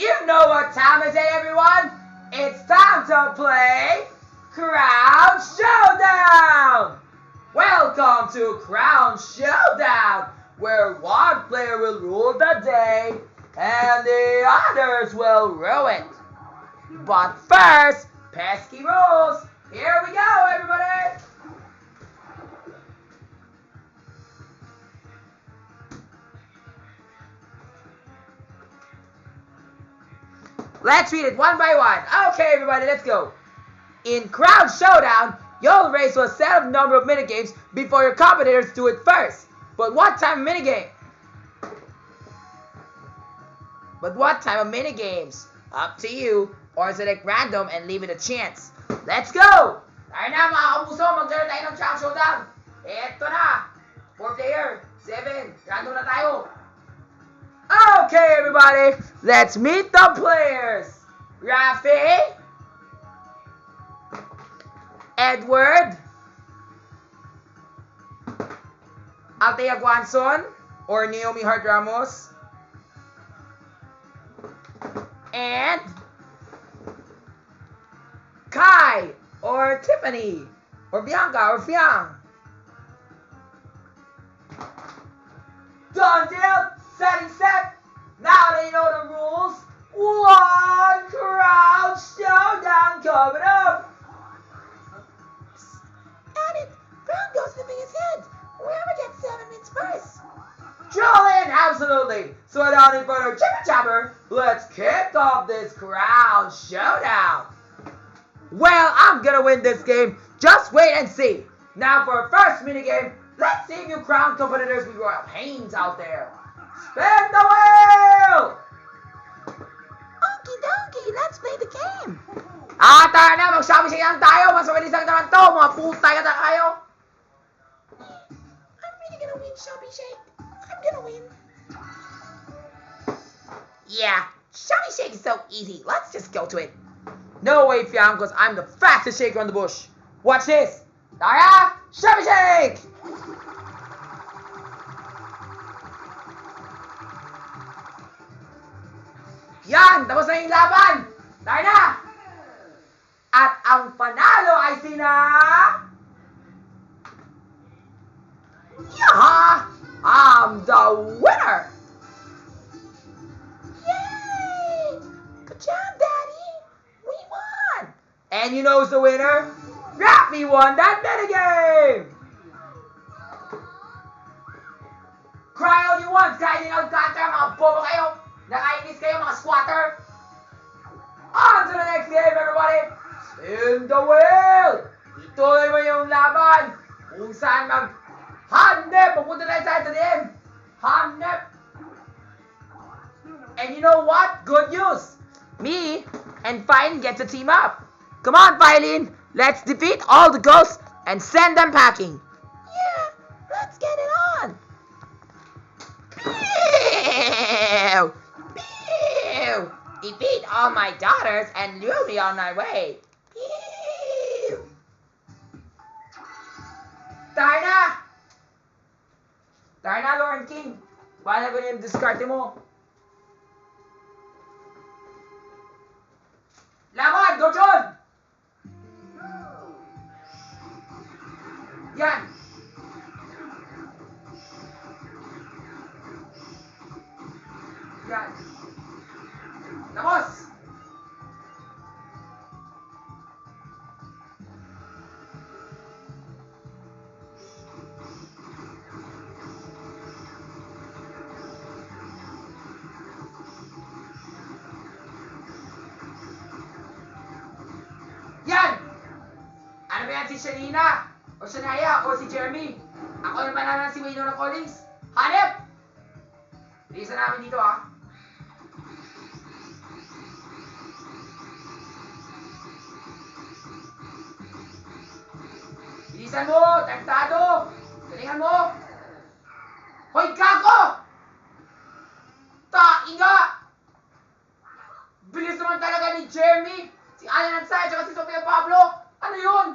You know what time is it, everyone? It's time to play Crown Showdown! Welcome to Crown Showdown, where one player will rule the day and the others will rule it. But first, pesky rules. Here we go, everybody! Let's read it one by one. Okay, everybody, let's go. In Crown Showdown, you'll race to a set of number of minigames before your competitors do it first. But what type of minigame? Up to you. Or select random and leave it a chance. Let's go! Tayo na mga kapuso, maglaro tayo ng Crown Showdown. Eto na. 4 player, 7. Random na tayo. Okay, everybody, let's meet the players. Rafi, Edward, Althea Guanzon, or Naomi Hart Ramos, and Kai, or Tiffany, or Bianca, or Fiang. Done deal. Setting set. Now they know the rules. One Crown Showdown coming up. And it, Crown goes to the biggest head. Whoever gets 7 wins first. Julian, absolutely. So without any further chipper, let's kick off this Crown Showdown. Well, I'm gonna win this game. Just wait and see. Now for our first minigame, let's see if you Crown competitors with royal pains out there. Spin the wheel! Okie dokie, let's play the game. Tara na, mag-shopping lang tayo. Mas mabilis lang naman to. Mga putay ka na kayo. I'm really gonna win, Shopping Shake. I'm gonna win. Yeah, Shopping Shake is so easy. Let's just go to it. No way, Fiang, because I'm the fastest shaker on the bush. Watch this. Tara, Shopping Shake! Yan! Tapos na yung laban! Tayo na! At ang panalo ay sina... Yaha! I'm the winner! Yay! Good job, Daddy! We won! And you know who's the winner? Rafi won that minigame! Cry all you want! Kahit yung Alcantara, mga bobo kayo! Nakainis kayo mga squatter! On to the next game, everybody! Spin the wheel! Ituloy mo yung laban! Kung saan mag-handep! Pupunta tayo sa the end! Handep! And you know what? Good news! Me and Fine get to team up! Come on, Filene! Let's defeat all the ghosts and send them packing! Yeah! Let's get it on! Ew! Defeat all my daughters and lure me on my way. Ew. Tayo na, Lauren King. Paano ba yung diskarte mo? Laban, go John! Yan. Yan. Tapos! Yan! Ano ba yan, si Shanina? O Shania? O si Jeremy? Ako yung banana si Waynona Collins? Hanep! Bilisan namin dito, ah. Bilisan mo! Tentado! Galingan mo! Hoy, kako! Tainga! Bilis naman talaga ni Jeremy! Si Alan Ansay at si Sofia Pablo! Ano yun?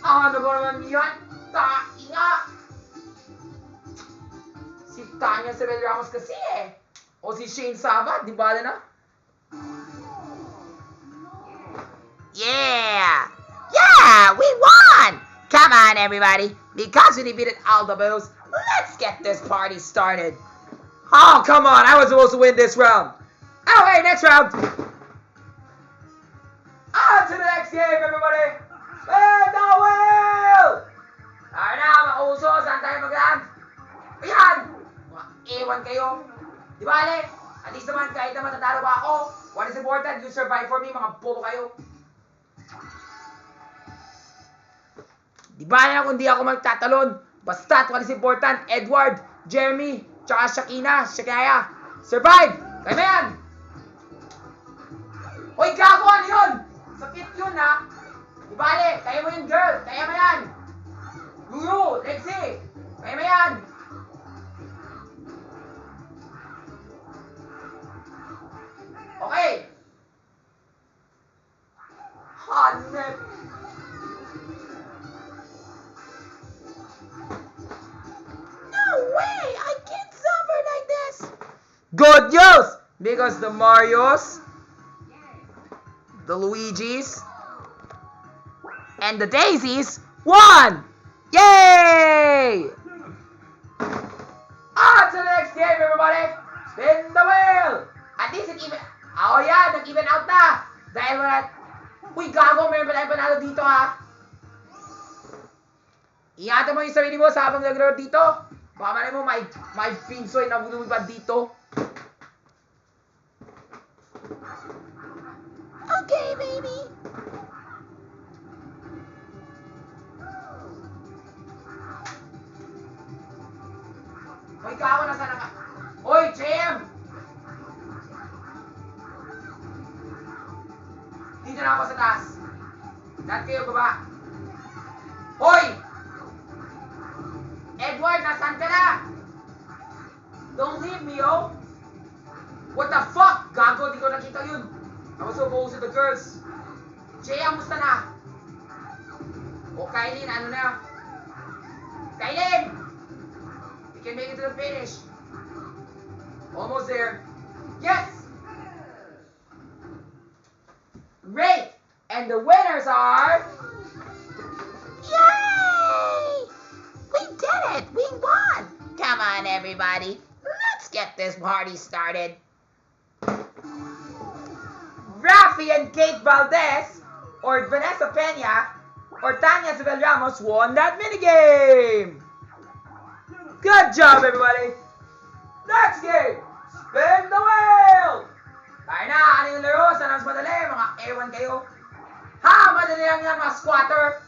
Ano ba naman yan? Tainga! Si Tanya Isabel Ramos kasi eh. O si Shane Sabat, di ba na? Yeah! Yeah! We won! Come on, everybody. Because we defeated Aldo Bills, let's get this party started. Oh, come on. I was supposed to win this round. Okay, next round. On to the next game, everybody. Spin the wheel! Alright na, mga uso. Saan tayo mag-land? Ayan! Ewan kayo. Di ba, Ale? At least naman, kahit na matatalo ba ako, what is important, you survive for me, mga bobo kayo. Di ba na kung di ako magtatalon? Basta, what is important, Edward, Jeremy, tsaka Shakina, survive! Kaya ba yan? Uy, gago, ano yun? Sakit yun, ha? Di ba, Ale? Kaya mo yun, girl. Kaya mo yan. Lulu, Lexi. Kaya mo yan. Okay. Hanep. No way! I can't suffer like this! Good news! Because the Marios, the Luigis, and the Daisies won! Yay! On to the next game, everybody! Spin the wheel! At least it even... Oh yeah, nag-even out na! Dahil wala... Uy, gago, meron pa tayong panalo dito, ha? Ingatan mo yung sarili mo sa habang nag-road dito. Baka malay mo, may pinsoy na lumipad dito. Okay, baby. Uy, gago, nasaan na ka? Uy, JM! Dito na ako sa taas. Lahat kayo baba. Hoy! Edward, nasaan ka na? Don't leave me, oh! What the fuck? Gago, di ko nakita yun. I was so close to the girls. Jay, musta na? O, Kailin, ano na? Kailin! We can make it to the finish. Almost there. Yes! Great! And the winners are... Yay! We did it! We won! Come on, everybody. Let's get this party started. Rafi and Kate Valdez, or Vanessa Peña, or Tanya Isabel Ramos won that minigame! Good job, everybody! Next game! Spin the wheel! Tayo na, ano yung laro? Saan mas madali? Mga ewan kayo. Ha! Madali lang yan, mga squatter!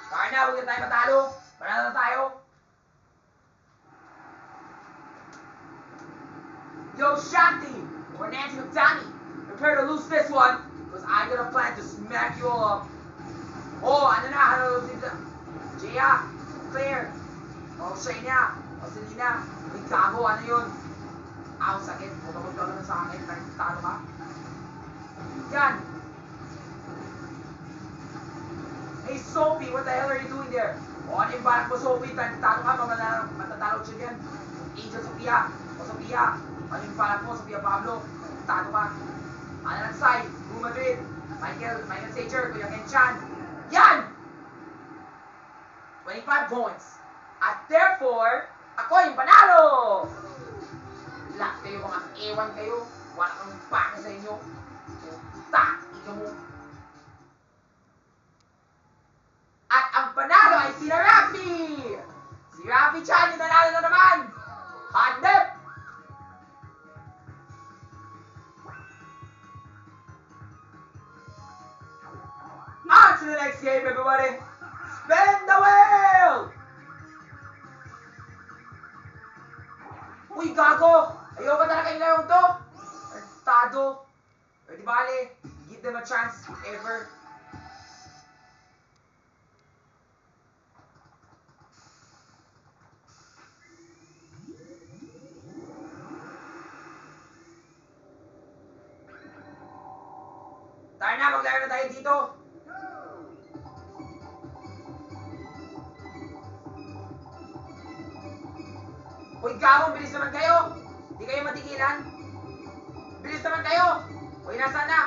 Tayo na, huwag na tayo matalo. Panalo na tayo. Yo, Shanti, or Nancy McDonnie, prepare to lose this one, because I got a plan to smack you all up. Oh, ano na, ano dito? Jaya, Claire, oh, Shayna, oh, Selena, may gago, ano yun? Ang sakit, huwag ka naman sa akin, kahit talo ka. Yan. Hey, Sophie, what the hell are you doing there? O, ano yung balak mo, Sophie, kahit talo ka, matatalo siya yan. Angel Sophia, o Sophia, ano yung balak mo, Sophia Pablo, talo ka. Ano lang side, Blue Madrid, Michael Sager, Kuya Ken Chan. Yan! 25 points. At therefore, ako yung panalo! Lahat kayo mga ewan kayo. Wala kang pake sa inyo. Ikaw mo. At ang panalo ay si Rafi! Si Rafi Chan yung nanalo na naman! Hanep! On to the next game, everybody! Spin the wheel! Uy, gago! Ayoko talaga yung larong to! Artado! Pero di bale, give them a chance if ever. Tayo na, maglaro na tayo dito! Uy, gamong, bilis naman kayo. Di kayo matigilan. Bilis naman kayo. Uy, nasaan na?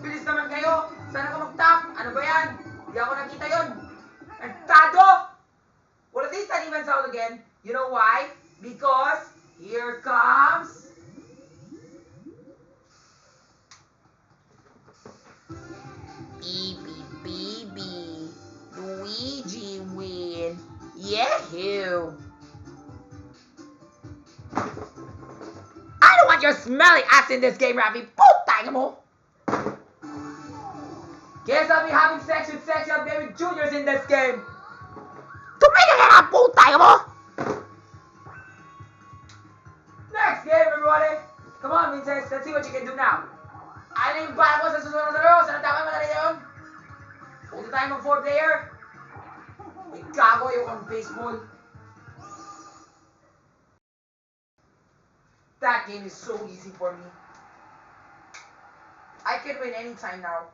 Bilis naman kayo. Saan ako mag-top? Ano ba yan? Di ako nakita yun. Nagtado! Well, at least that evens out again. You know why? Because here comes... BB. Luigi win. Yahoo! I don't want your smelly ass in this game, Rafi. Putang mo! Guess I'll be having sex with sexy baby juniors in this game. Tumigil ka nga, putang mo! Next game, everybody. Come on, Vincent. Let's see what you can do now. Ano yung bala mo sa susunod na laro? Sana tama madali na yun? Punta tayo mag 4 player. May gago yung on baseball. That game is so easy for me. I can win anytime now.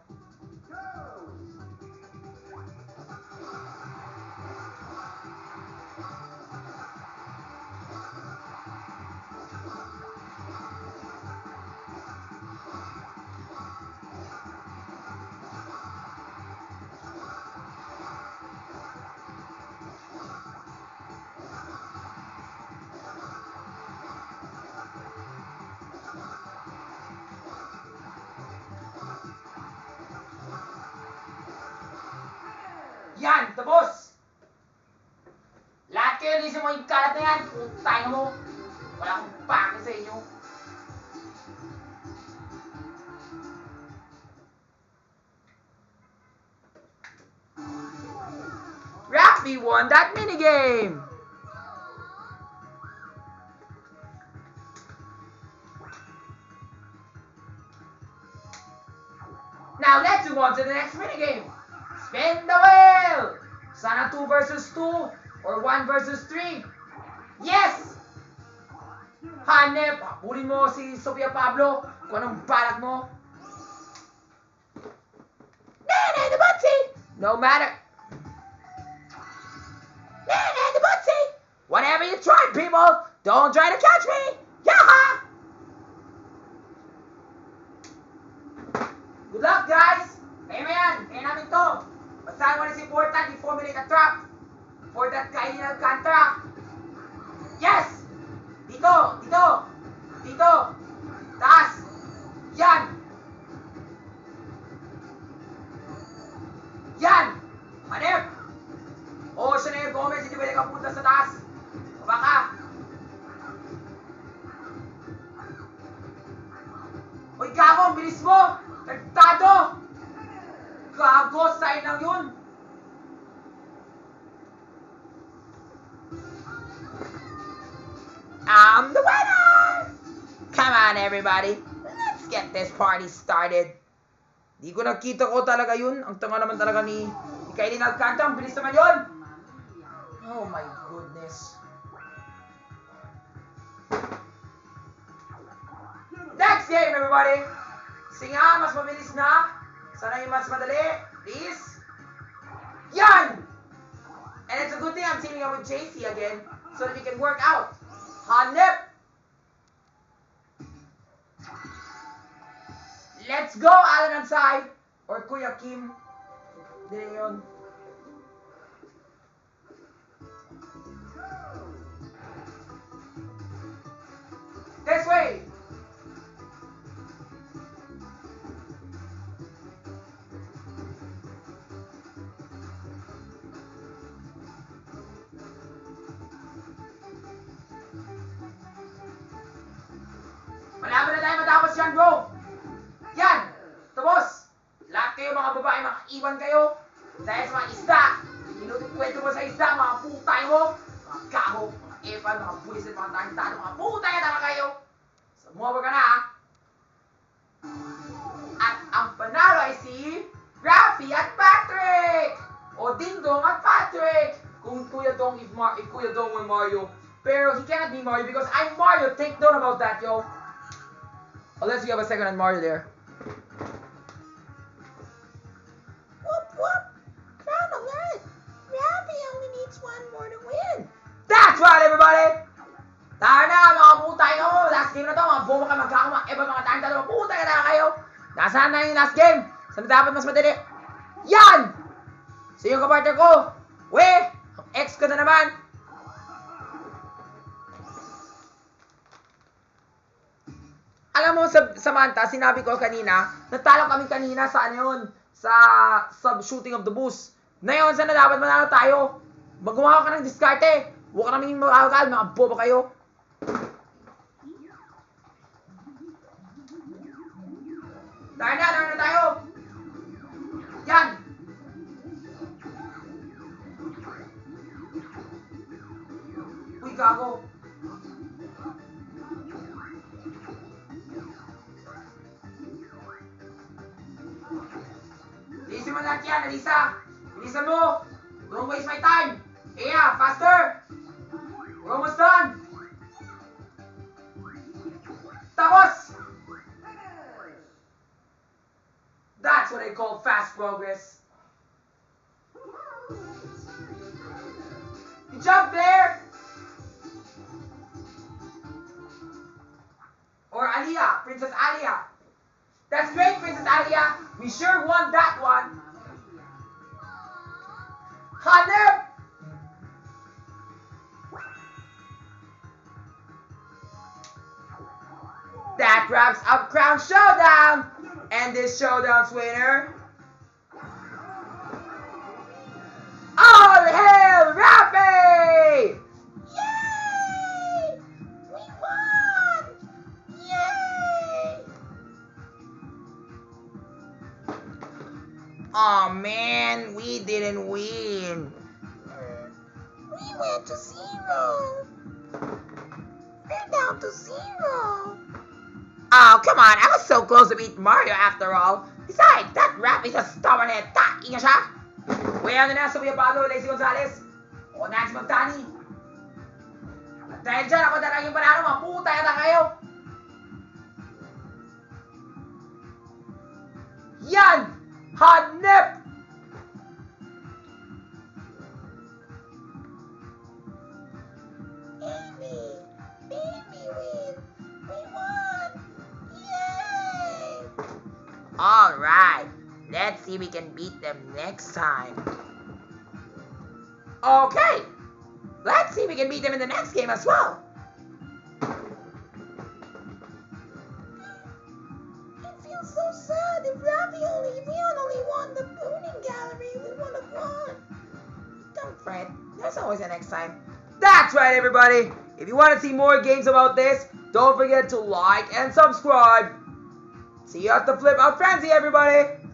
Yan! Tapos! Lahat kayo lisip mo yung kalat na yan. Putang mo. Wala akong pake sa inyo. Rafi won that minigame! Now let's move on to the next minigame. Spin the wheel! Sana 2 versus 2 or 1 versus 3. Yes! Hanep, habulin mo si Sofia Pablo kung anong balak mo. Nene the Butsi! No matter. Nene the Butsi! Whatever you try, people, don't try to catch me! Yaha! Good luck, guys! Kaya mo yan! Kaya namin to! Basahin mo na si Portat, i-formulate a trap! Portat, kainin ang Alcantara! Yes! Dito! Dito! Dito! Taas! Yan! Yan! Hanip! Oo, siya na yung Gomez, hindi pwede kang punta sa taas! Baba ka! Uy, gago! Ang bilis mo! Nagtado! Gago! Sign lang yun! I'm the winner! Come on, everybody. Let's get this party started. Di ko nakita ko talaga yun. Ang tanga naman talaga ni Kailin Alcantara. Ang bilis naman yun! Oh my goodness. Next game, everybody! Singa, mas mabilis na. Sana yung mas madali. Please. Yan! And it's a good thing I'm teaming up with JC again so that we can work out. Hanep! Let's go, Alan Ansay! Or Kuya Kim. Hindi yun. This way! Malapit na tayo matapos yan, bro! Yan! Tapos! Lahat kayo mga babae, makaiwan kayo dahil sa mga isda! Inutukwento mo sa isda, mga putay mo! Mga gago, mga epal, mga buwisit, mga tarantado, mga putay na tama kayo! Sumuha ka na, ha? At ang panalo ay si Rafi at Patrick! O Dingdong at Patrick! Kung Kuya Dong if Kuya Dong were Mario. Pero he cannot be Mario because I'm Mario! Take note about that, yo! Unless you have a second on Mario there. Whoop whoop! Crown alert! Rafi Asahan na yung last game. Saan na dapat mas madali? Yan! So yung kapartner ko, ang ex ko na naman. Alam mo, Samantha, sinabi ko kanina, natalo kami kanina sa ano yun, sa sub-shooting of the boost. Ngayon, saan na dapat manalo tayo? Gumawa ka ng diskarte. Huwag ka namin makakal, mga boba kayo. Tara na tayo. Yan. Uy, gago. Bilisan mo lahat yan, Alisa. Bilisan mo. Don't waste my time. Yeah, faster. We're almost done. Tapos. That's what I call fast progress. Good job, Blair. Or Aliyah, Princess Aliyah. That's great, Princess Aliyah. We sure won that one. Hanep! That wraps up Crown Showdown! And this showdown's winner... All hail Rafi! Yay! We won! Yay! Oh man, we didn't win. We went to 0. We're down to 0. Oh, come on. I was so close to beat Mario after all. Besides, that rap is a stubborn head. Inga siya. Kuya na sa Kuya Pablo, Lacey Gonzalez. O Nancy Magtani. At dahil dyan, ako na lang yung panalo. Maputa yata kayo. Yan! Hanep! Baby win. We won. Yay! Alright. Let's see if we can beat them next time. Okay. Let's see if we can beat them in the next game as well. It feels so sad. If Leon only won the Booning Gallery, we would have won. Don't fret. There's always a next time. That's right, everybody. If you want to see more games about this, don't forget to like and subscribe. See you at the Flip Out Frenzy, everybody.